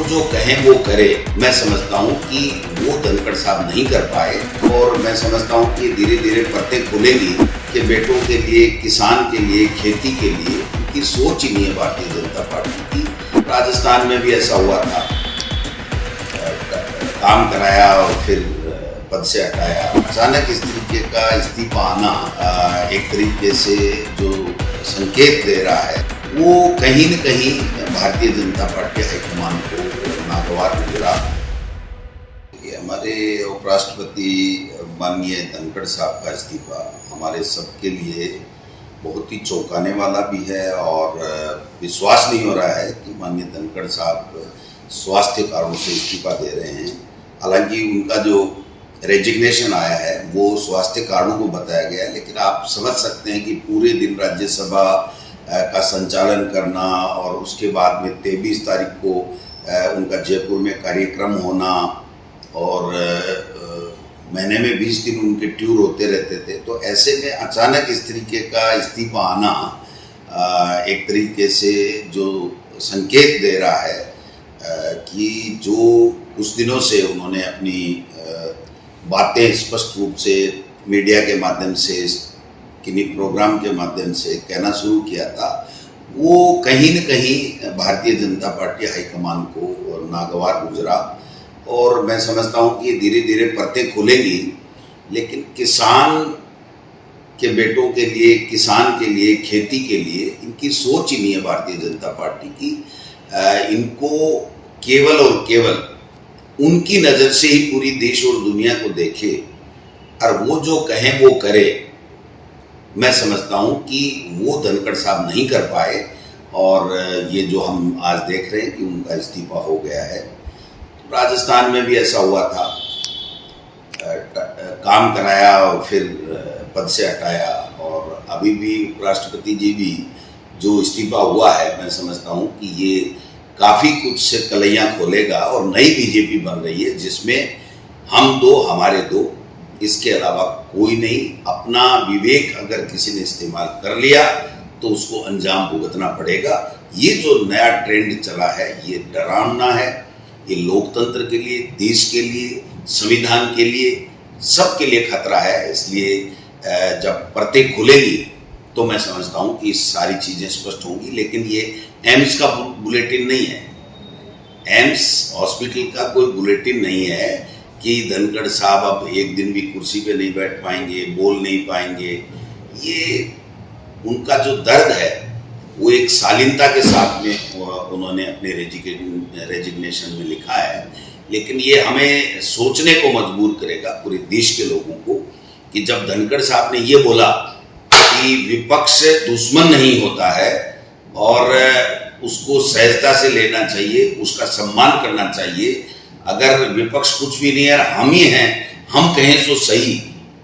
जो कहें वो करे। मैं समझता हूँ कि वो धनखड़ साहब नहीं कर पाए और मैं समझता हूँ कि धीरे धीरे परतें खुलेंगी कि बेटों के लिए, किसान के लिए, खेती के लिए उनकी सोच ही नहीं है भारतीय जनता पार्टी की। राजस्थान में भी ऐसा हुआ था, काम कराया और फिर पद से हटाया। अचानक इस तरीके का इस्तीफा आना एक तरीके से जो संकेत दे रहा है वो कहीं न कहीं भारतीय जनता पार्टी हाईकमान को नागवार गुजरा। हमारे उपराष्ट्रपति माननीय धनखड़ साहब का इस्तीफा हमारे सबके लिए बहुत ही चौंकाने वाला भी है और विश्वास नहीं हो रहा है कि माननीय धनखड़ साहब स्वास्थ्य कारणों से इस्तीफा दे रहे हैं। हालांकि उनका जो रेजिग्नेशन आया है वो स्वास्थ्य कारणों को बताया गया है, लेकिन आप समझ सकते हैं कि पूरे दिन राज्यसभा का संचालन करना और उसके बाद में 23 तारीख को उनका जयपुर में कार्यक्रम होना और महीने में 20 दिन उनके टूर होते रहते थे, तो ऐसे में अचानक इस तरीके का इस्तीफा आना एक तरीके से जो संकेत दे रहा है कि जो कुछ दिनों से उन्होंने अपनी बातें स्पष्ट रूप से मीडिया के माध्यम से, किन्हीं प्रोग्राम के माध्यम से कहना शुरू किया था, वो कहीं न कहीं भारतीय जनता पार्टी हाईकमान को नागवार गुजरा। और मैं समझता हूँ कि धीरे धीरे परतें खुलेंगी, लेकिन किसान के बेटों के लिए, किसान के लिए, खेती के लिए इनकी सोच ही नहीं है भारतीय जनता पार्टी की। इनको केवल और केवल उनकी नज़र से ही पूरी देश और दुनिया को देखे और वो जो कहें वो करे। मैं समझता हूँ कि वो धनखड़ साहब नहीं कर पाए और ये जो हम आज देख रहे हैं कि उनका इस्तीफा हो गया है। राजस्थान में भी ऐसा हुआ था, काम कराया और फिर पद से हटाया और अभी भी उपराष्ट्रपति जी भी जो इस्तीफा हुआ है, मैं समझता हूँ कि ये काफ़ी कुछ से कलैयाँ खोलेगा और नई बीजेपी बन रही है जिसमें हम दो हमारे दो, इसके अलावा कोई नहीं। अपना विवेक अगर किसी ने इस्तेमाल कर लिया तो उसको अंजाम भुगतना पड़ेगा। ये जो नया ट्रेंड चला है ये डरावना है, ये लोकतंत्र के लिए, देश के लिए, संविधान के लिए, सबके लिए खतरा है। इसलिए जब परतें खुलेगी तो मैं समझता हूँ कि सारी चीज़ें स्पष्ट होंगी। लेकिन ये एम्स का बुलेटिन नहीं है, एम्स हॉस्पिटल का कोई बुलेटिन नहीं है कि धनखड़ साहब अब एक दिन भी कुर्सी पे नहीं बैठ पाएंगे, बोल नहीं पाएंगे। ये उनका जो दर्द है वो एक शालीनता के साथ में उन्होंने अपने रेजिग्नेशन में लिखा है, लेकिन ये हमें सोचने को मजबूर करेगा पूरे देश के लोगों को कि जब धनखड़ साहब ने ये बोला कि विपक्ष दुश्मन नहीं होता है और उसको सहजता से लेना चाहिए, उसका सम्मान करना चाहिए। अगर विपक्ष कुछ भी नहीं है, हम ही हैं, हम कहें तो सही,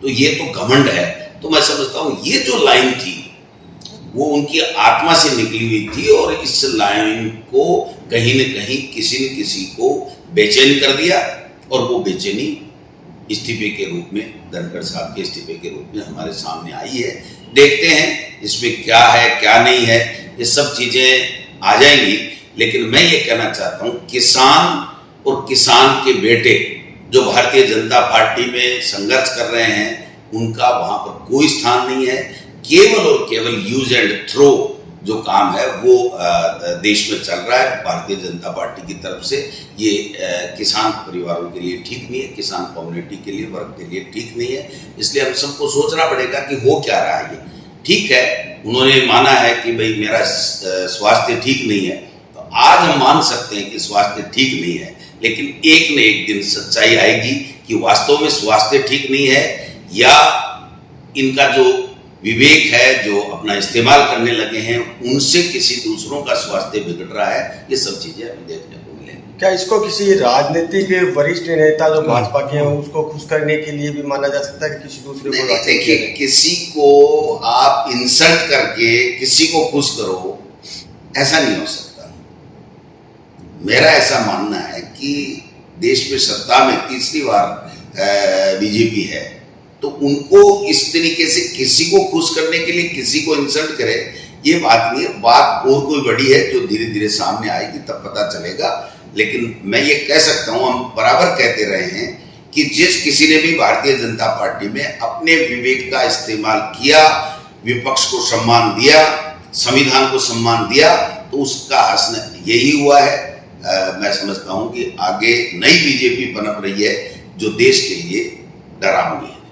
तो ये तो घमंड है। तो मैं समझता हूँ ये जो लाइन थी वो उनकी आत्मा से निकली हुई थी और इस लाइन को कहीं न कहीं किसी न किसी को बेचैन कर दिया और वो बेचैनी इस्तीफे के रूप में, धनखड़ साहब के इस्तीफे के रूप में हमारे सामने आई है। देखते हैं इसमें क्या है क्या नहीं है, ये सब चीज़ें आ जाएंगी। लेकिन मैं ये कहना चाहता हूँ किसान और किसान के बेटे जो भारतीय जनता पार्टी में संघर्ष कर रहे हैं उनका वहाँ पर कोई स्थान नहीं है। केवल और केवल यूज एंड थ्रो जो काम है वो देश में चल रहा है भारतीय जनता पार्टी की तरफ से। ये किसान परिवारों के लिए ठीक नहीं है, किसान कम्युनिटी के लिए, वर्ग के लिए ठीक नहीं है। इसलिए हम सबको सोचना पड़ेगा कि हो क्या रहा है। ये ठीक है, उन्होंने माना है कि भाई मेरा स्वास्थ्य ठीक नहीं है, तो आज हम मान सकते हैं कि स्वास्थ्य ठीक नहीं है, लेकिन एक न एक दिन सच्चाई आएगी कि वास्तव में स्वास्थ्य ठीक नहीं है या इनका जो विवेक है, जो अपना इस्तेमाल करने लगे हैं, उनसे किसी दूसरों का स्वास्थ्य बिगड़ रहा है। ये सब चीजें हमें देखने को मिलेंगी। क्या इसको किसी राजनीतिक वरिष्ठ नेता जो भाजपा के हैं उसको खुश करने के लिए भी माना जा सकता है कि किसी दूसरे को? देखिए, किसी को आप इंसल्ट करके किसी को खुश करो, ऐसा नहीं हो सकता। मेरा ऐसा मानना है कि देश में सत्ता में तीसरी बार बीजेपी है, तो उनको इस तरीके से किसी को खुश करने के लिए किसी को इंसल्ट करे, ये बात नहीं है। बात और कोई बड़ी है जो धीरे धीरे सामने आएगी तब पता चलेगा। लेकिन मैं ये कह सकता हूँ, हम बराबर कहते रहे हैं कि जिस किसी ने भी भारतीय जनता पार्टी में अपने विवेक का इस्तेमाल किया, विपक्ष को सम्मान दिया, संविधान को सम्मान दिया, तो उसका हसन यही हुआ है। मैं समझता हूं कि आगे नई बीजेपी पनप रही है जो देश के लिए डरावनी है।